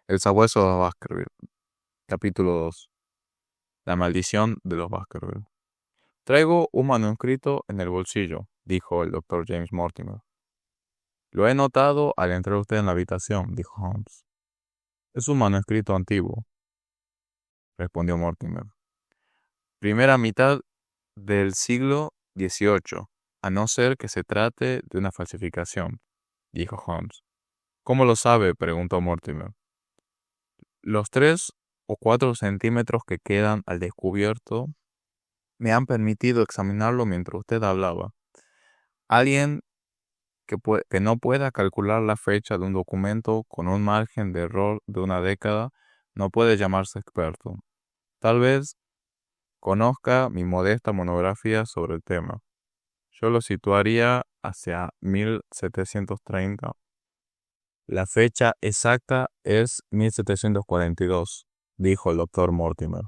El sabueso de los Baskerville. Capítulo 2. La maldición de los Baskerville. Traigo un manuscrito en el bolsillo, dijo el doctor James Mortimer. Lo he notado al entrar usted en la habitación, dijo Holmes. Es un manuscrito antiguo, respondió Mortimer. Primera mitad del siglo XVIII, a no ser que se trate de una falsificación, dijo Holmes. ¿Cómo lo sabe?, preguntó Mortimer. Los 3 o 4 centímetros que quedan al descubierto me han permitido examinarlo mientras usted hablaba. Alguien que no pueda calcular la fecha de un documento con un margen de error de una década no puede llamarse experto. Tal vez conozca mi modesta monografía sobre el tema. Yo lo situaría hacia 1730. La fecha exacta es 1742, dijo el doctor Mortimer,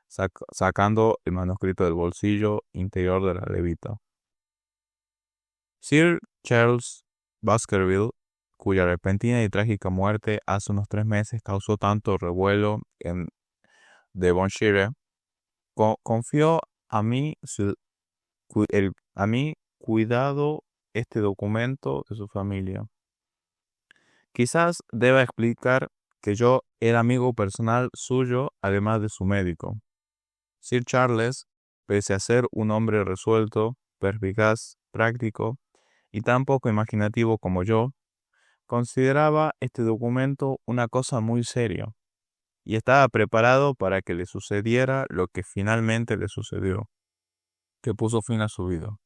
sacando el manuscrito del bolsillo interior de la levita. Sir Charles Baskerville, cuya repentina y trágica muerte hace unos 3 meses causó tanto revuelo en Devonshire, confió a mí cuidado este documento de su familia. Quizás deba explicar que yo era amigo personal suyo, además de su médico. Sir Charles, pese a ser un hombre resuelto, perspicaz, práctico y tan poco imaginativo como yo, consideraba este documento una cosa muy seria y estaba preparado para que le sucediera lo que finalmente le sucedió, que puso fin a su vida.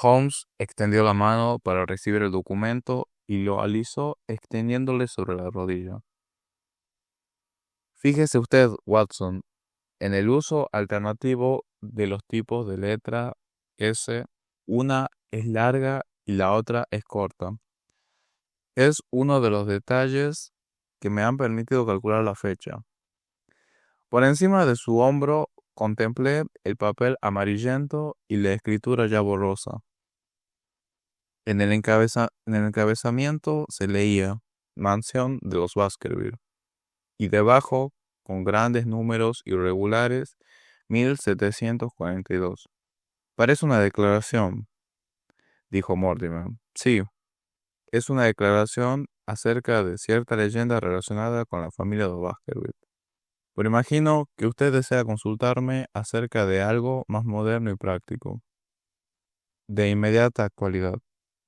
Holmes extendió la mano para recibir el documento y lo alisó extendiéndole sobre la rodilla. Fíjese usted, Watson, en el uso alternativo de los tipos de letra S. Una es larga y la otra es corta. Es uno de los detalles que me han permitido calcular la fecha. Por encima de su hombro contemplé el papel amarillento y la escritura ya borrosa. En el encabezamiento se leía Mansión de los Baskerville y debajo, con grandes números irregulares, 1742. Parece una declaración, dijo Mortimer. Sí, es una declaración acerca de cierta leyenda relacionada con la familia de Baskerville. Pero imagino que usted desea consultarme acerca de algo más moderno y práctico, de inmediata actualidad.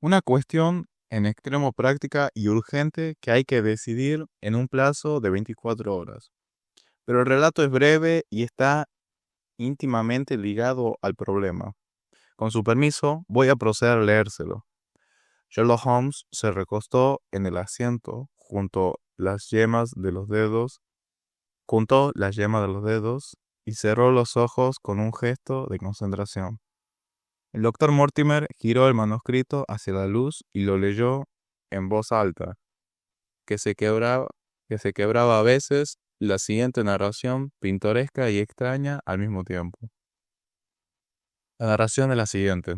Una cuestión en extremo práctica y urgente que hay que decidir en un plazo de 24 horas. Pero el relato es breve y está íntimamente ligado al problema. Con su permiso, voy a proceder a leérselo. Sherlock Holmes se recostó en el asiento, juntó las yemas de los dedos y cerró los ojos con un gesto de concentración. El doctor Mortimer giró el manuscrito hacia la luz y lo leyó en voz alta, que se quebraba a veces la siguiente narración pintoresca y extraña al mismo tiempo. La narración es la siguiente.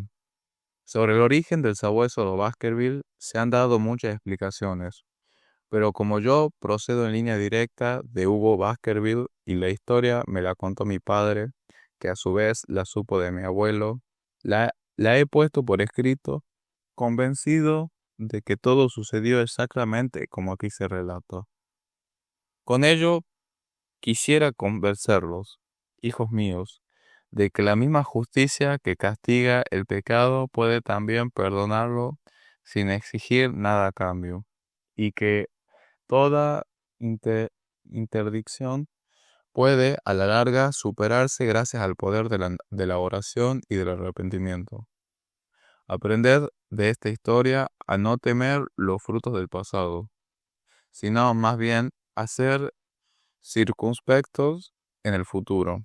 Sobre el origen del sabueso de Baskerville se han dado muchas explicaciones, pero como yo procedo en línea directa de Hugo Baskerville y la historia me la contó mi padre, que a su vez la supo de mi abuelo, la he puesto por escrito, convencido de que todo sucedió exactamente como aquí se relata. Con ello, quisiera convencerlos, hijos míos, de que la misma justicia que castiga el pecado puede también perdonarlo sin exigir nada a cambio, y que toda interdicción puede a la larga superarse gracias al poder de la oración y del arrepentimiento. Aprended de esta historia a no temer los frutos del pasado, sino más bien a ser circunspectos en el futuro,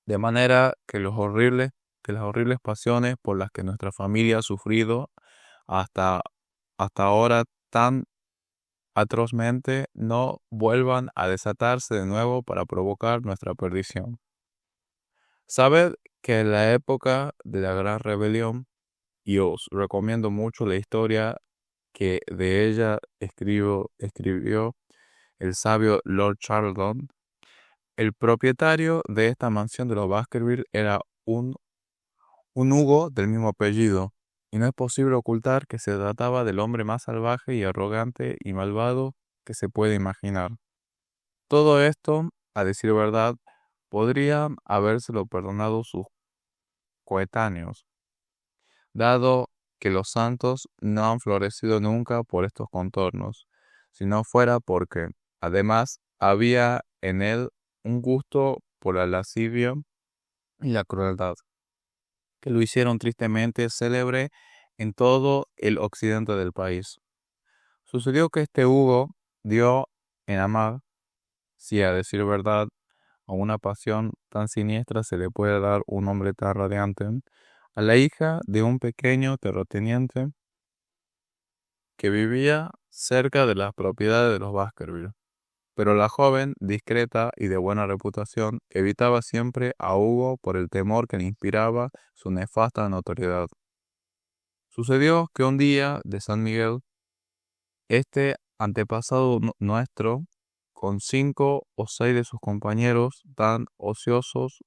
de manera que las horribles pasiones por las que nuestra familia ha sufrido hasta ahora tan atrozmente no vuelvan a desatarse de nuevo para provocar nuestra perdición. Sabed que en la época de la Gran Rebelión, y os recomiendo mucho la historia que de ella escribió el sabio Lord Charlton. El propietario de esta mansión de los Baskerville era un Hugo del mismo apellido, y no es posible ocultar que se trataba del hombre más salvaje y arrogante y malvado que se puede imaginar. Todo esto, a decir verdad, podría habérselo perdonado sus coetáneos, dado que los santos no han florecido nunca por estos contornos, si no fuera porque, además, había en él un gusto por la lascivia y la crueldad, que lo hicieron tristemente célebre en todo el occidente del país. Sucedió que este Hugo dio en amar, si a decir verdad, a una pasión tan siniestra se le puede dar un nombre tan radiante, a la hija de un pequeño terrateniente que vivía cerca de las propiedades de los Baskerville. Pero la joven, discreta y de buena reputación, evitaba siempre a Hugo por el temor que le inspiraba su nefasta notoriedad. Sucedió que un día de San Miguel, este antepasado nuestro, con 5 o 6 de sus compañeros, tan ociosos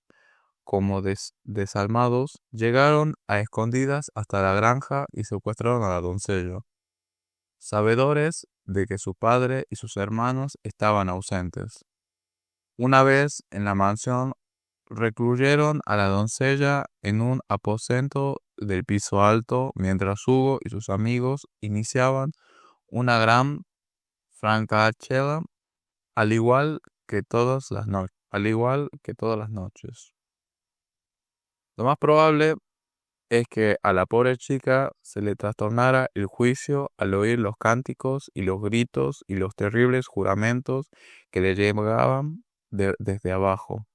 como desalmados, llegaron a escondidas hasta la granja y secuestraron a la doncella, sabedores de que su padre y sus hermanos estaban ausentes. Una vez en la mansión, recluyeron a la doncella en un aposento del piso alto, mientras Hugo y sus amigos iniciaban una gran francachela, al igual que todas las noches. Lo más probable es que a la pobre chica se le trastornara el juicio al oír los cánticos y los gritos y los terribles juramentos que le llegaban desde abajo,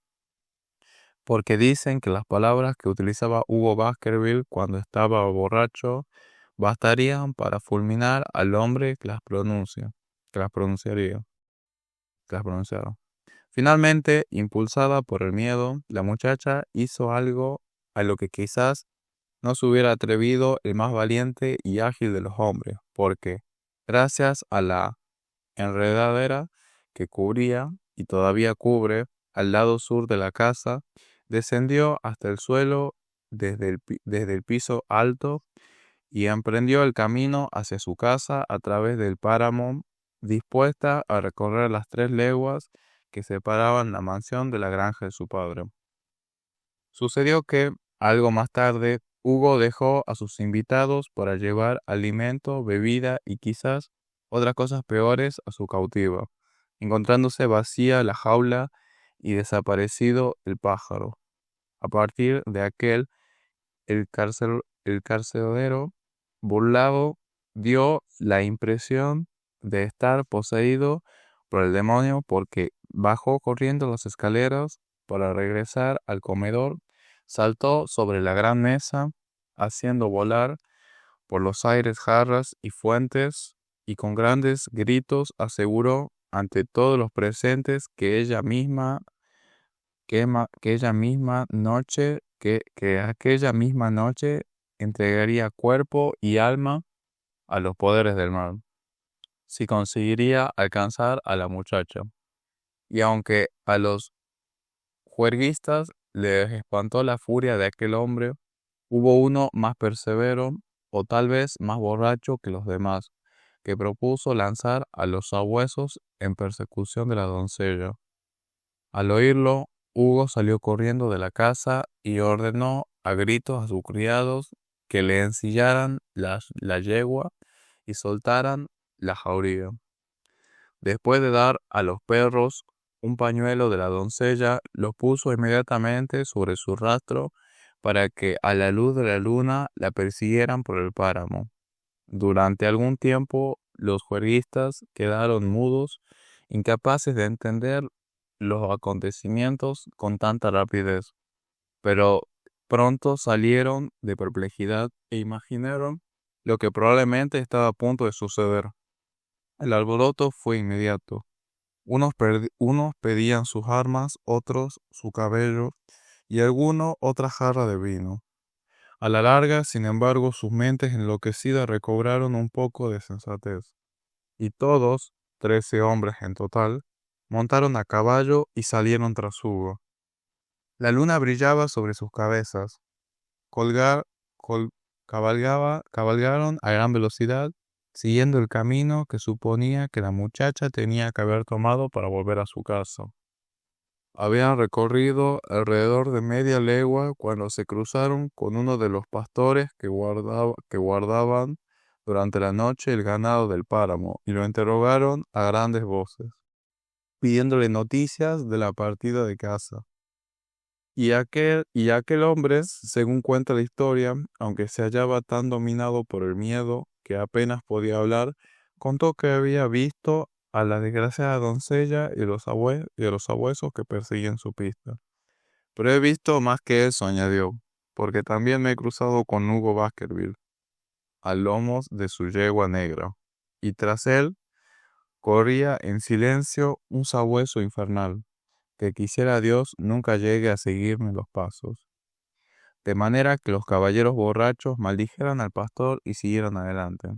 porque dicen que las palabras que utilizaba Hugo Baskerville cuando estaba borracho bastarían para fulminar al hombre que las pronunciaría, que las pronunciara. Finalmente, impulsada por el miedo, la muchacha hizo algo a lo que quizás no se hubiera atrevido el más valiente y ágil de los hombres, porque, gracias a la enredadera que cubría y todavía cubre al lado sur de la casa, descendió hasta el suelo desde el piso alto y emprendió el camino hacia su casa a través del páramo, dispuesta a recorrer las 3 leguas que separaban la mansión de la granja de su padre. Sucedió que, algo más tarde, Hugo dejó a sus invitados para llevar alimento, bebida y quizás otras cosas peores a su cautiva, encontrándose vacía la jaula y desaparecido el pájaro. A partir de aquel, el carcelero burlado dio la impresión de estar poseído por el demonio, porque bajó corriendo las escaleras para regresar al comedor, saltó sobre la gran mesa, haciendo volar por los aires jarras y fuentes, y con grandes gritos aseguró ante todos los presentes que aquella misma noche entregaría cuerpo y alma a los poderes del mal, si conseguiría alcanzar a la muchacha. Y aunque a los juerguistas les espantó la furia de aquel hombre, hubo uno más persevero, o tal vez más borracho que los demás, que propuso lanzar a los sabuesos en persecución de la doncella. Al oírlo, Hugo salió corriendo de la casa y ordenó a gritos a sus criados que le ensillaran la yegua y soltaran la jauría. Después de dar a los perros un pañuelo de la doncella, lo puso inmediatamente sobre su rastro para que a la luz de la luna la persiguieran por el páramo. Durante algún tiempo los juerguistas quedaron mudos, incapaces de entender los acontecimientos con tanta rapidez, pero pronto salieron de perplejidad e imaginaron lo que probablemente estaba a punto de suceder. El alboroto fue inmediato. Unos pedían sus armas, otros su cabello y alguno otra jarra de vino. A la larga, sin embargo, sus mentes enloquecidas recobraron un poco de sensatez, y todos, 13 hombres en total, montaron a caballo y salieron tras Hugo. La luna brillaba sobre sus cabezas. Colgar, col- cabalgaron a gran velocidad, siguiendo el camino que suponía que la muchacha tenía que haber tomado para volver a su casa. Habían recorrido alrededor de media legua cuando se cruzaron con uno de los pastores que guardaban durante la noche el ganado del páramo y lo interrogaron a grandes voces, pidiéndole noticias de la partida de casa. Y aquel hombre, según cuenta la historia, aunque se hallaba tan dominado por el miedo que apenas podía hablar, contó que había visto a la desgraciada doncella y a los sabuesos que persiguen su pista. Pero he visto más que eso, añadió, porque también me he cruzado con Hugo Baskerville, a lomos de su yegua negra, y tras él corría en silencio un sabueso infernal, que quisiera Dios nunca llegue a seguirme los pasos. De manera que los caballeros borrachos maldijeron al pastor y siguieron adelante.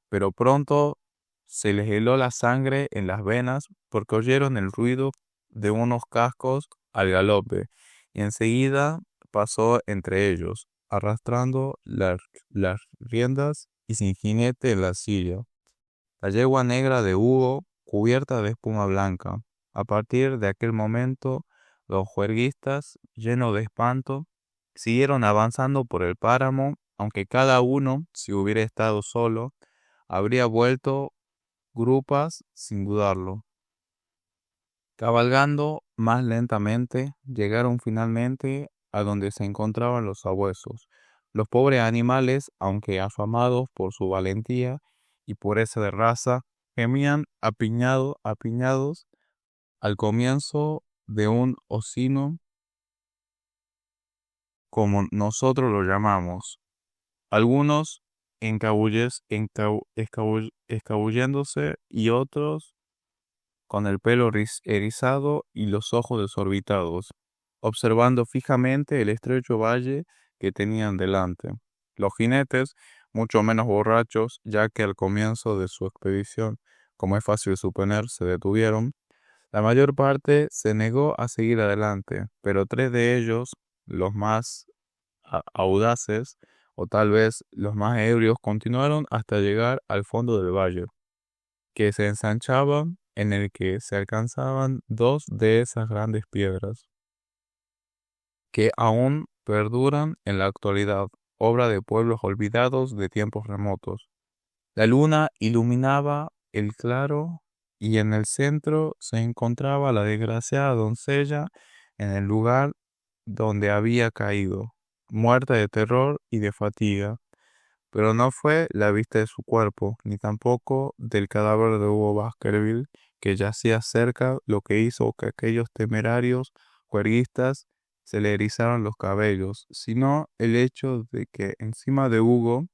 Pero pronto se les heló la sangre en las venas porque oyeron el ruido de unos cascos al galope, y enseguida pasó entre ellos, arrastrando las riendas y sin jinete en la silla. La yegua negra de Hugo, cubierta de espuma blanca. A partir de aquel momento, los juerguistas, llenos de espanto, siguieron avanzando por el páramo, aunque cada uno, si hubiera estado solo, habría vuelto grupas sin dudarlo. Cabalgando más lentamente, llegaron finalmente a donde se encontraban los sabuesos. Los pobres animales, aunque afamados por su valentía y pureza de raza, gemían apiñados al comienzo de un ocino, como nosotros lo llamamos. Algunos escabulléndose y otros con el pelo erizado y los ojos desorbitados, observando fijamente el estrecho valle que tenían delante. Los jinetes, mucho menos borrachos, ya que al comienzo de su expedición, como es fácil suponer, se detuvieron, la mayor parte se negó a seguir adelante, pero 3 de ellos, los más audaces, o tal vez los más ebrios, continuaron hasta llegar al fondo del valle, que se ensanchaba, en el que se alcanzaban 2 de esas grandes piedras, que aún perduran en la actualidad, obra de pueblos olvidados de tiempos remotos. La luna iluminaba el claro y en el centro se encontraba la desgraciada doncella en el lugar donde había caído, muerta de terror y de fatiga. Pero no fue la vista de su cuerpo, ni tampoco del cadáver de Hugo Baskerville, que yacía cerca, lo que hizo que aquellos temerarios juerguistas se le erizaron los cabellos, sino el hecho de que encima de Hugo,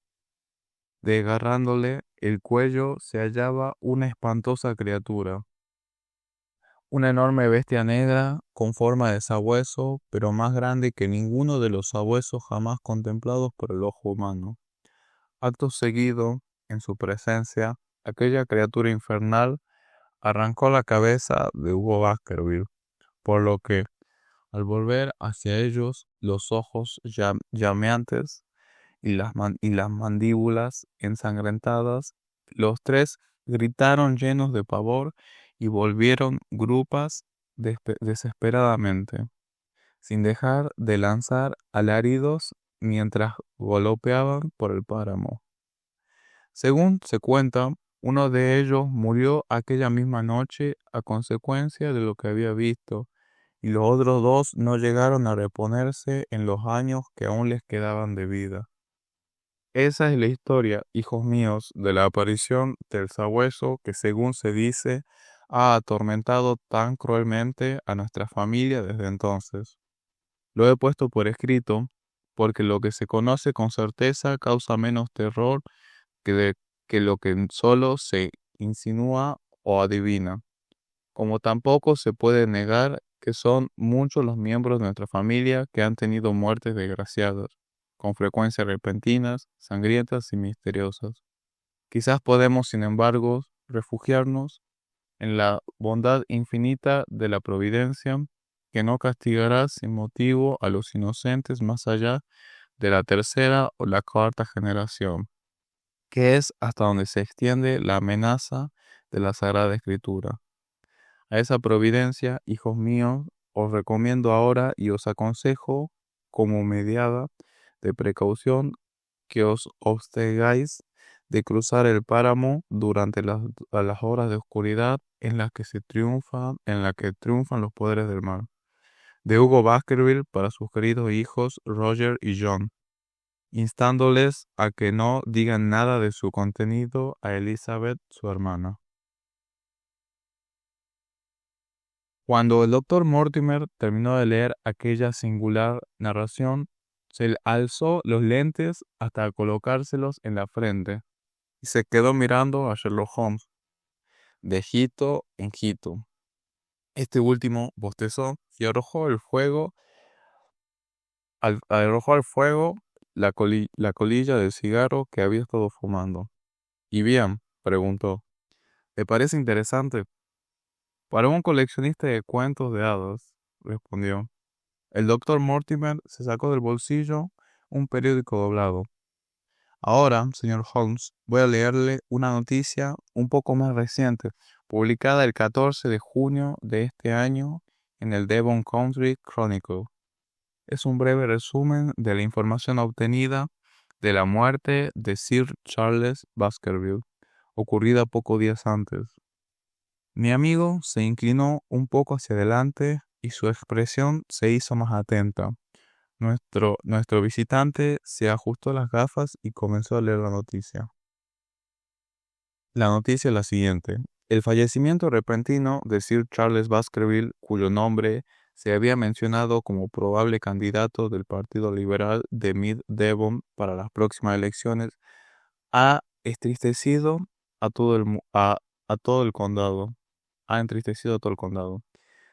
desgarrándole el cuello, se hallaba una espantosa criatura, una enorme bestia negra con forma de sabueso, pero más grande que ninguno de los sabuesos jamás contemplados por el ojo humano. Acto seguido, en su presencia, aquella criatura infernal arrancó la cabeza de Hugo Baskerville, por lo que, al volver hacia ellos los ojos llameantes y las mandíbulas ensangrentadas, los 3 gritaron llenos de pavor y volvieron grupas desesperadamente, sin dejar de lanzar alaridos mientras galopeaban por el páramo. Según se cuenta, uno de ellos murió aquella misma noche a consecuencia de lo que había visto, y los otros 2 no llegaron a reponerse en los años que aún les quedaban de vida. Esa es la historia, hijos míos, de la aparición del sabueso que, según se dice, ha atormentado tan cruelmente a nuestra familia desde entonces. Lo he puesto por escrito porque lo que se conoce con certeza causa menos terror que, que lo que solo se insinúa o adivina, como tampoco se puede negar que son muchos los miembros de nuestra familia que han tenido muertes desgraciadas. con frecuencia repentinas, sangrientas y misteriosas. Quizás podemos, sin embargo, refugiarnos en la bondad infinita de la providencia, que no castigará sin motivo a los inocentes más allá de la tercera o la cuarta generación, que es hasta donde se extiende la amenaza de la Sagrada Escritura. A esa providencia, hijos míos, os recomiendo ahora y os aconsejo, como mediada de precaución, que os abstengáis de cruzar el páramo durante las horas de oscuridad en las que triunfan los poderes del mal. De Hugo Baskerville para sus queridos hijos Roger y John, instándoles a que no digan nada de su contenido a Elizabeth, su hermana. Cuando el doctor Mortimer terminó de leer aquella singular narración, se alzó los lentes hasta colocárselos en la frente y se quedó mirando a Sherlock Holmes, de hito en hito. Este último bostezó y arrojó al fuego la colilla del cigarro que había estado fumando. ¿Y bien?, preguntó. ¿Le parece interesante? Para un coleccionista de cuentos de hadas, respondió. El doctor Mortimer se sacó del bolsillo un periódico doblado. Ahora, señor Holmes, voy a leerle una noticia un poco más reciente, publicada el 14 de junio de este año en el Devon Country Chronicle. Es un breve resumen de la información obtenida de la muerte de Sir Charles Baskerville, ocurrida pocos días antes. Mi amigo se inclinó un poco hacia adelante y su expresión se hizo más atenta. Nuestro visitante se ajustó las gafas y comenzó a leer la noticia. La noticia es la siguiente. El fallecimiento repentino de Sir Charles Baskerville, cuyo nombre se había mencionado como probable candidato del Partido Liberal de Mid Devon para las próximas elecciones, ha entristecido a todo el condado.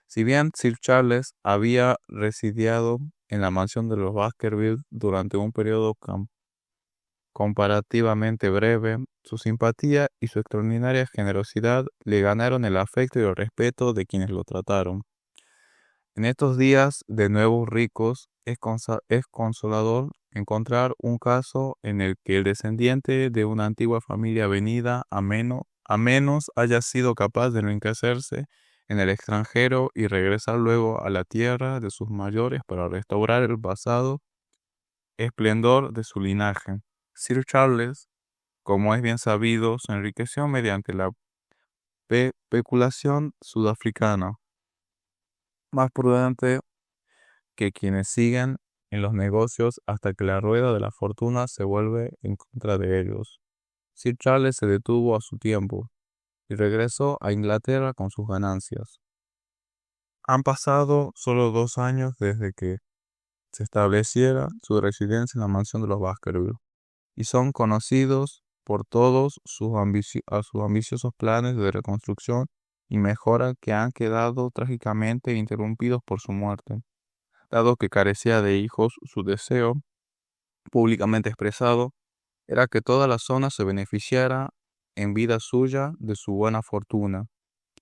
Si bien Sir Charles había residido en la mansión de los Baskerville durante un periodo comparativamente breve, su simpatía y su extraordinaria generosidad le ganaron el afecto y el respeto de quienes lo trataron. En estos días de nuevos ricos, es consolador encontrar un caso en el que el descendiente de una antigua familia venida a menos haya sido capaz de no enriquecerse en el extranjero y regresar luego a la tierra de sus mayores para restaurar el pasado esplendor de su linaje. Sir Charles, como es bien sabido, se enriqueció mediante la especulación sudafricana, más prudente que quienes siguen en los negocios hasta que la rueda de la fortuna se vuelve en contra de ellos. Sir Charles se detuvo a su tiempo y regresó a Inglaterra con sus ganancias. Han pasado solo 2 años desde que se estableciera su residencia en la mansión de los Baskerville, y son conocidos por todos sus ambiciosos planes de reconstrucción y mejora que han quedado trágicamente interrumpidos por su muerte. Dado que carecía de hijos, su deseo, públicamente expresado, era que toda la zona se beneficiara en vida suya de su buena fortuna,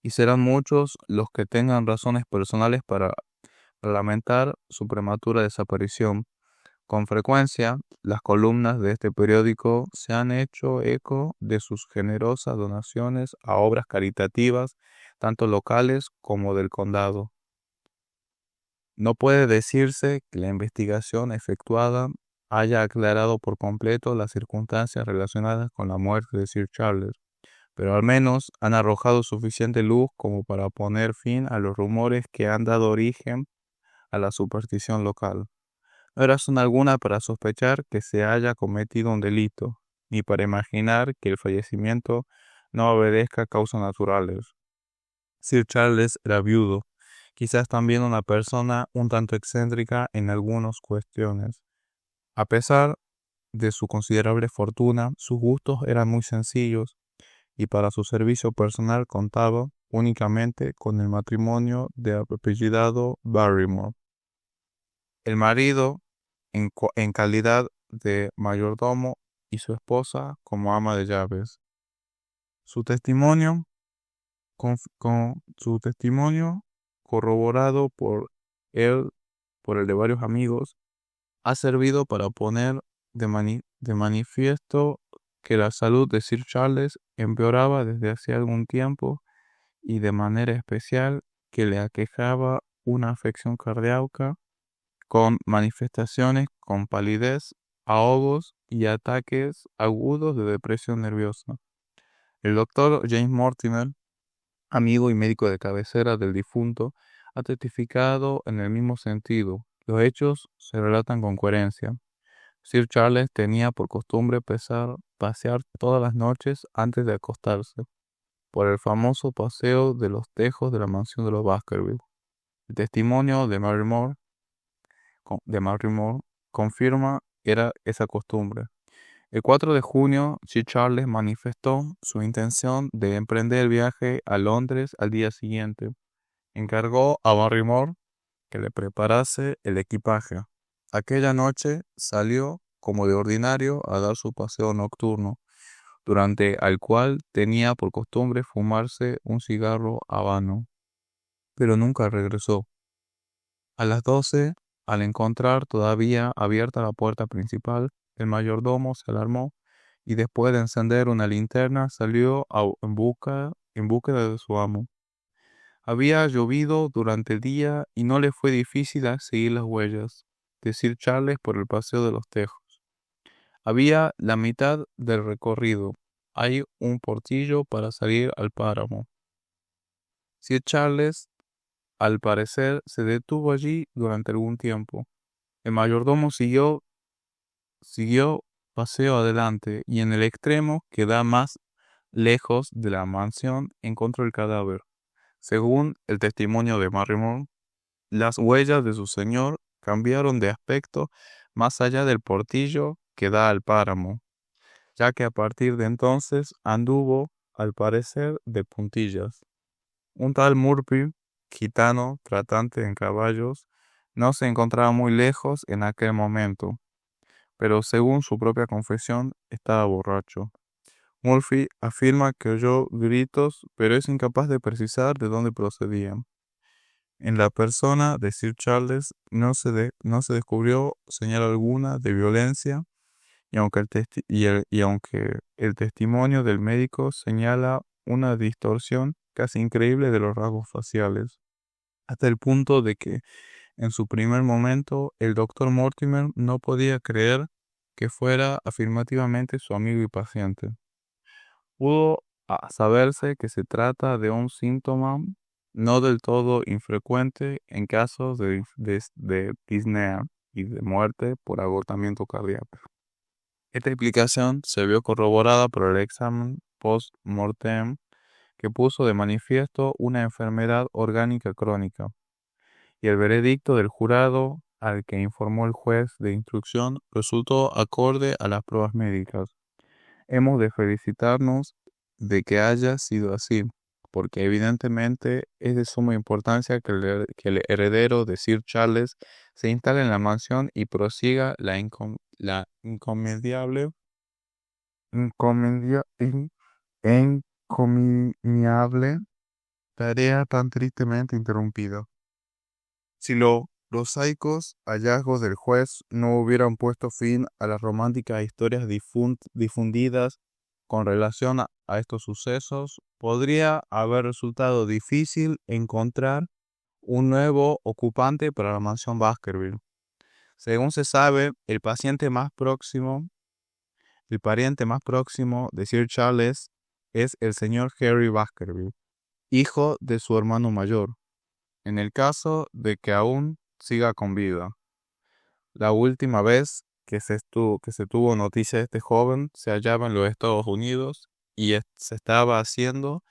y serán muchos los que tengan razones personales para lamentar su prematura desaparición. Con frecuencia, las columnas de este periódico se han hecho eco de sus generosas donaciones a obras caritativas, tanto locales como del condado. No puede decirse que la investigación efectuada haya aclarado por completo las circunstancias relacionadas con la muerte de Sir Charles, pero al menos han arrojado suficiente luz como para poner fin a los rumores que han dado origen a la superstición local. No hay razón alguna para sospechar que se haya cometido un delito, ni para imaginar que el fallecimiento no obedezca a causas naturales. Sir Charles era viudo, quizás también una persona un tanto excéntrica en algunas cuestiones. A pesar de su considerable fortuna, sus gustos eran muy sencillos y para su servicio personal contaba únicamente con el matrimonio de apellidado Barrymore. El marido, en calidad de mayordomo y su esposa como ama de llaves. Su testimonio, su testimonio corroborado él, por el de varios amigos, ha servido para poner de manifiesto que la salud de Sir Charles empeoraba desde hacía algún tiempo y de manera especial que le aquejaba una afección cardíaca con manifestaciones con palidez, ahogos y ataques agudos de depresión nerviosa. El doctor James Mortimer, amigo y médico de cabecera del difunto, ha testificado en el mismo sentido. Los hechos se relatan con coherencia. Sir Charles tenía por costumbre pasear todas las noches antes de acostarse por el famoso paseo de los tejos de la mansión de los Baskerville. El testimonio de Barrymore confirma era esa costumbre. El 4 de junio, Sir Charles manifestó su intención de emprender el viaje a Londres al día siguiente. Encargó a Barrymore que le preparase el equipaje. Aquella noche salió, como de ordinario, a dar su paseo nocturno, durante el cual tenía por costumbre fumarse un cigarro habano, pero nunca regresó. A las 12, al encontrar todavía abierta la puerta principal, el mayordomo se alarmó y después de encender una linterna salió en búsqueda de su amo. Había llovido durante el día y no le fue difícil seguir las huellas de Sir Charles por el paseo de los tejos. Había la mitad del recorrido. Hay un portillo para salir al páramo. Sir Charles, al parecer, se detuvo allí durante algún tiempo. El mayordomo siguió paseo adelante y en el extremo que da más lejos de la mansión encontró el cadáver. Según el testimonio de Barrymore, las huellas de su señor cambiaron de aspecto más allá del portillo que da al páramo, ya que a partir de entonces anduvo, al parecer, de puntillas. Un tal Murphy, gitano, tratante en caballos, no se encontraba muy lejos en aquel momento, pero según su propia confesión, estaba borracho. Murphy afirma que oyó gritos, pero es incapaz de precisar de dónde procedían. En la persona de Sir Charles no se descubrió señal alguna de violencia, y aunque el testimonio del médico señala una distorsión casi increíble de los rasgos faciales, hasta el punto de que en su primer momento el doctor Mortimer no podía creer que fuera afirmativamente su amigo y paciente. Pudo saberse que se trata de un síntoma no del todo infrecuente en casos de disnea y de muerte por agotamiento cardíaco. Esta explicación se vio corroborada por el examen post-mortem que puso de manifiesto una enfermedad orgánica crónica, y el veredicto del jurado al que informó el juez de instrucción resultó acorde a las pruebas médicas. Hemos de felicitarnos de que haya sido así, porque evidentemente es de suma importancia que el heredero de Sir Charles se instale en la mansión y prosiga la encomiable tarea tan tristemente interrumpida. Si los prosaicos hallazgos del juez no hubieran puesto fin a las románticas historias difundidas con relación a estos sucesos, podría haber resultado difícil encontrar un nuevo ocupante para la mansión Baskerville. Según se sabe, el pariente más próximo de Sir Charles es el señor Harry Baskerville, hijo de su hermano mayor, en el caso de que aún siga con vida. La última vez que se tuvo noticia de este joven se hallaba en los Estados Unidos y se estaba haciendo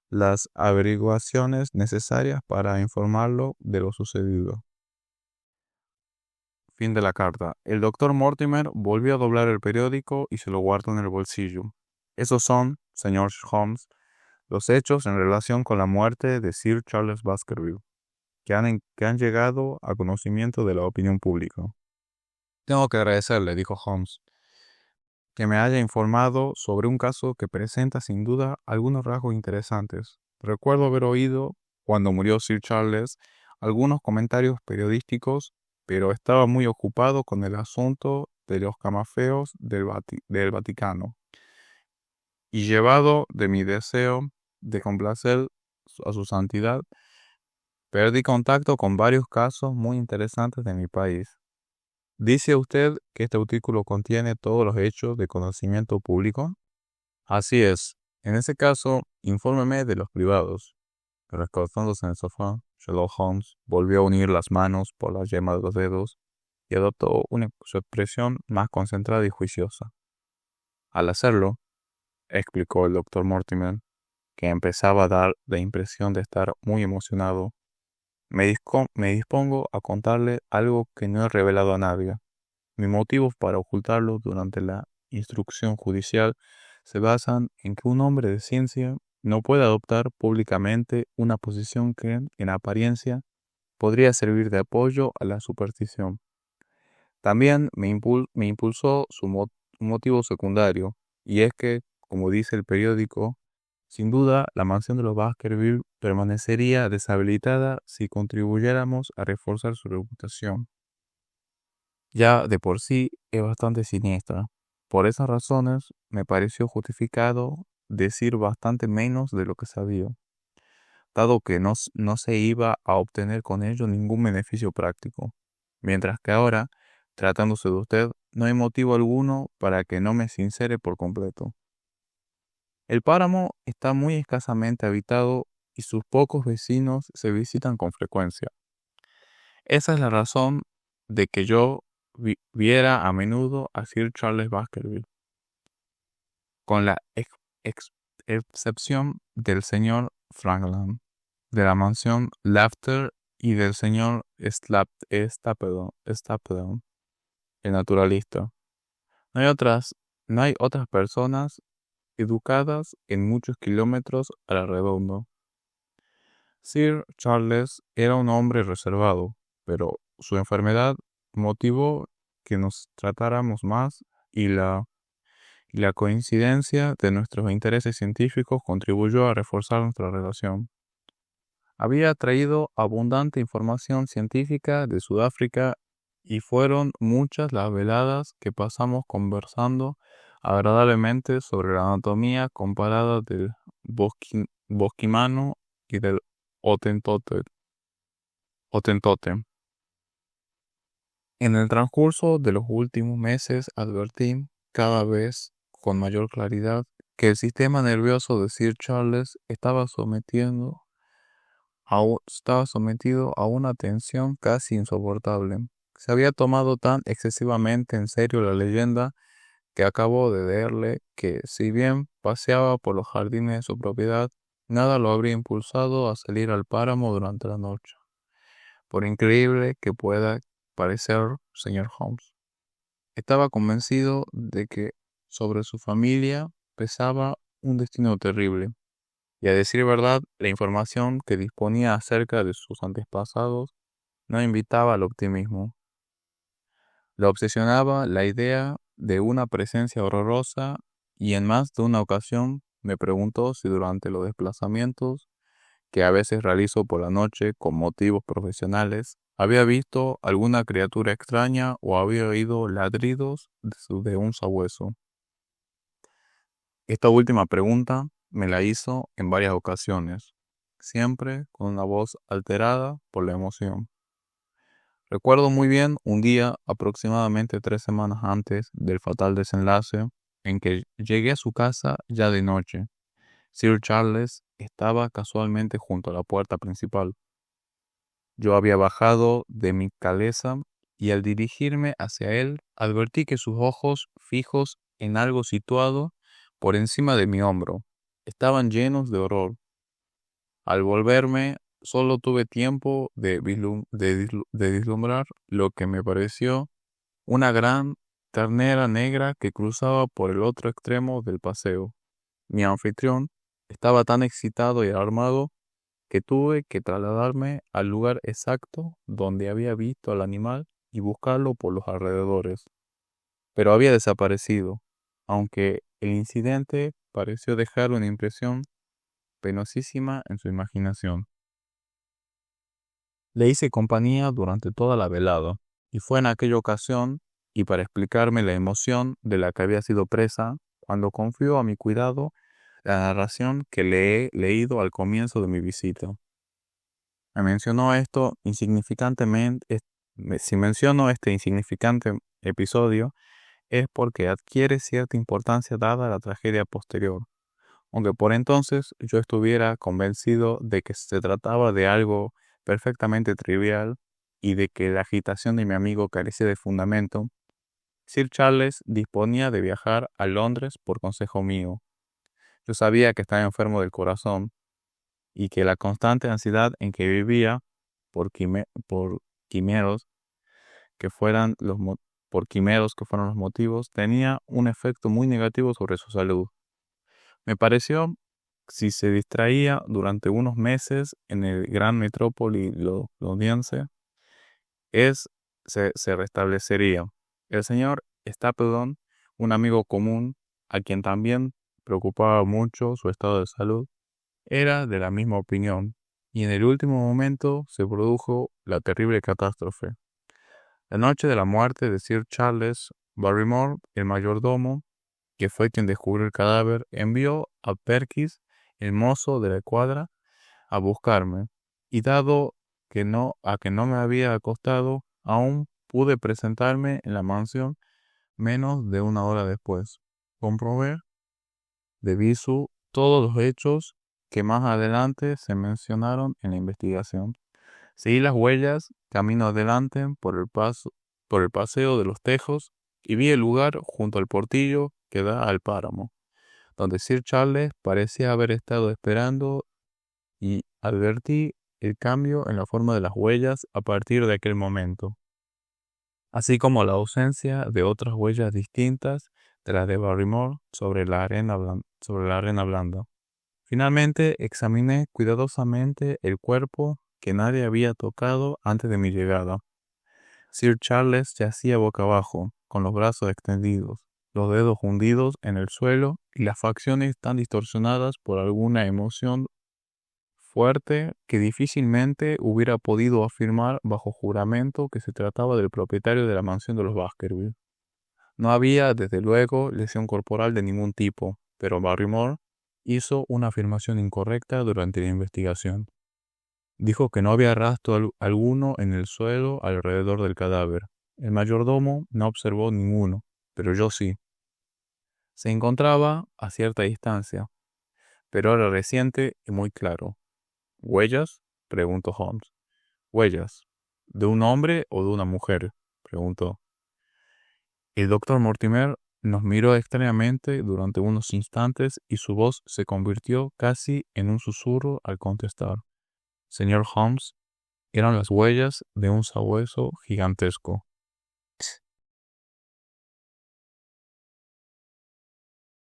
las averiguaciones necesarias para informarlo de lo sucedido. Fin de la carta. El doctor Mortimer volvió a doblar el periódico y se lo guardó en el bolsillo. Esos son, señor Holmes, los hechos en relación con la muerte de Sir Charles Baskerville, que han llegado a conocimiento de la opinión pública. Tengo que agradecerle, dijo Holmes, que me haya informado sobre un caso que presenta sin duda algunos rasgos interesantes. Recuerdo haber oído, cuando murió Sir Charles, algunos comentarios periodísticos, pero estaba muy ocupado con el asunto de los camafeos del Vaticano. Y llevado de mi deseo de complacer a su santidad, perdí contacto con varios casos muy interesantes de mi país. ¿Dice usted que este artículo contiene todos los hechos de conocimiento público? Así es. En ese caso, infórmeme de los privados. Recostándose en el sofá, Sherlock Holmes volvió a unir las manos por la yema de los dedos y adoptó su expresión más concentrada y juiciosa. Al hacerlo, explicó el doctor Mortimer, que empezaba a dar la impresión de estar muy emocionado, me dispongo a contarle algo que no he revelado a nadie. Mis motivos para ocultarlo durante la instrucción judicial se basan en que un hombre de ciencia no puede adoptar públicamente una posición que, en apariencia, podría servir de apoyo a la superstición. También me impulsó un motivo secundario, y es que, como dice el periódico, sin duda la mansión de los Baskerville permanecería deshabilitada si contribuyéramos a reforzar su reputación. Ya de por sí es bastante siniestra. Por esas razones me pareció justificado decir bastante menos de lo que sabía, dado que no se iba a obtener con ello ningún beneficio práctico. Mientras que ahora, tratándose de usted, no hay motivo alguno para que no me sincere por completo. El páramo está muy escasamente habitado y sus pocos vecinos se visitan con frecuencia. Esa es la razón de que yo viera a menudo a Sir Charles Baskerville, con la excepción del señor Frankland, de la mansión Laughter y del señor Stapleton, el naturalista. No no hay otras personas educadas en muchos kilómetros a la redonda. Sir Charles era un hombre reservado, pero su enfermedad motivó que nos tratáramos más y la coincidencia de nuestros intereses científicos contribuyó a reforzar nuestra relación. Había traído abundante información científica de Sudáfrica y fueron muchas las veladas que pasamos conversando agradablemente sobre la anatomía comparada del bosquimano y del Hottentote. En el transcurso de los últimos meses advertí cada vez con mayor claridad que el sistema nervioso de Sir Charles estaba sometido a una tensión casi insoportable. Se había tomado tan excesivamente en serio la leyenda que acabó de leerle que, si bien paseaba por los jardines de su propiedad, nada lo habría impulsado a salir al páramo durante la noche. Por increíble que pueda parecer, señor Holmes, estaba convencido de que sobre su familia pesaba un destino terrible, y a decir verdad, la información que disponía acerca de sus antepasados no invitaba al optimismo. Lo obsesionaba la idea de una presencia horrorosa y en más de una ocasión me preguntó si durante los desplazamientos que a veces realizo por la noche con motivos profesionales, había visto alguna criatura extraña o había oído ladridos de un sabueso. Esta última pregunta me la hizo en varias ocasiones, siempre con una voz alterada por la emoción. Recuerdo muy bien un día, aproximadamente 3 semanas antes del fatal desenlace, en que llegué a su casa ya de noche. Sir Charles estaba casualmente junto a la puerta principal. Yo había bajado de mi caleza y al dirigirme hacia él advertí que sus ojos, fijos en algo situado por encima de mi hombro, estaban llenos de horror. Al volverme, solo tuve tiempo de vislumbrar lo que me pareció una gran ternera negra que cruzaba por el otro extremo del paseo. Mi anfitrión estaba tan excitado y alarmado que tuve que trasladarme al lugar exacto donde había visto al animal y buscarlo por los alrededores, pero había desaparecido, aunque el incidente pareció dejar una impresión penosísima en su imaginación. Le hice compañía durante toda la velada, y fue en aquella ocasión, y para explicarme la emoción de la que había sido presa, cuando confió a mi cuidado la narración que le he leído al comienzo de mi visita. Si menciono este insignificante episodio, es porque adquiere cierta importancia dada la tragedia posterior, aunque por entonces yo estuviera convencido de que se trataba de algo perfectamente trivial y de que la agitación de mi amigo carecía de fundamento. Sir Charles disponía de viajar a Londres por consejo mío. Yo sabía que estaba enfermo del corazón y que la constante ansiedad en que vivía por quimeros que fueran los motivos tenía un efecto muy negativo sobre su salud. Me pareció si se distraía durante unos meses en el gran metrópoli londinense, se restablecería. El señor Stapleton, un amigo común, a quien también preocupaba mucho su estado de salud, era de la misma opinión, y en el último momento se produjo la terrible catástrofe. La noche de la muerte de Sir Charles Barrymore, el mayordomo, que fue quien descubrió el cadáver, envió a Perkins, el mozo de la cuadra, a buscarme, y dado que no me había acostado, aún pude presentarme en la mansión menos de una hora después. Comprobé de visu todos los hechos que más adelante se mencionaron en la investigación. Seguí las huellas, camino adelante por el paseo de los Tejos, y vi el lugar junto al portillo que da al páramo, donde Sir Charles parecía haber estado esperando, y advertí el cambio en la forma de las huellas a partir de aquel momento, así como la ausencia de otras huellas distintas de las de Barrymore sobre la arena blanda. Finalmente examiné cuidadosamente el cuerpo que nadie había tocado antes de mi llegada. Sir Charles yacía boca abajo, con los brazos extendidos, los dedos hundidos en el suelo y las facciones tan distorsionadas por alguna emoción fuerte que difícilmente hubiera podido afirmar bajo juramento que se trataba del propietario de la mansión de los Baskerville. No había, desde luego, lesión corporal de ningún tipo, pero Barrymore hizo una afirmación incorrecta durante la investigación. Dijo que no había rastro alguno en el suelo alrededor del cadáver. El mayordomo no observó ninguno, pero yo sí. Se encontraba a cierta distancia, pero era reciente y muy claro. ¿Huellas?, preguntó Holmes. ¿Huellas? ¿De un hombre o de una mujer?, preguntó. El doctor Mortimer nos miró extrañamente durante unos instantes y su voz se convirtió casi en un susurro al contestar. Señor Holmes, eran las huellas de un sabueso gigantesco.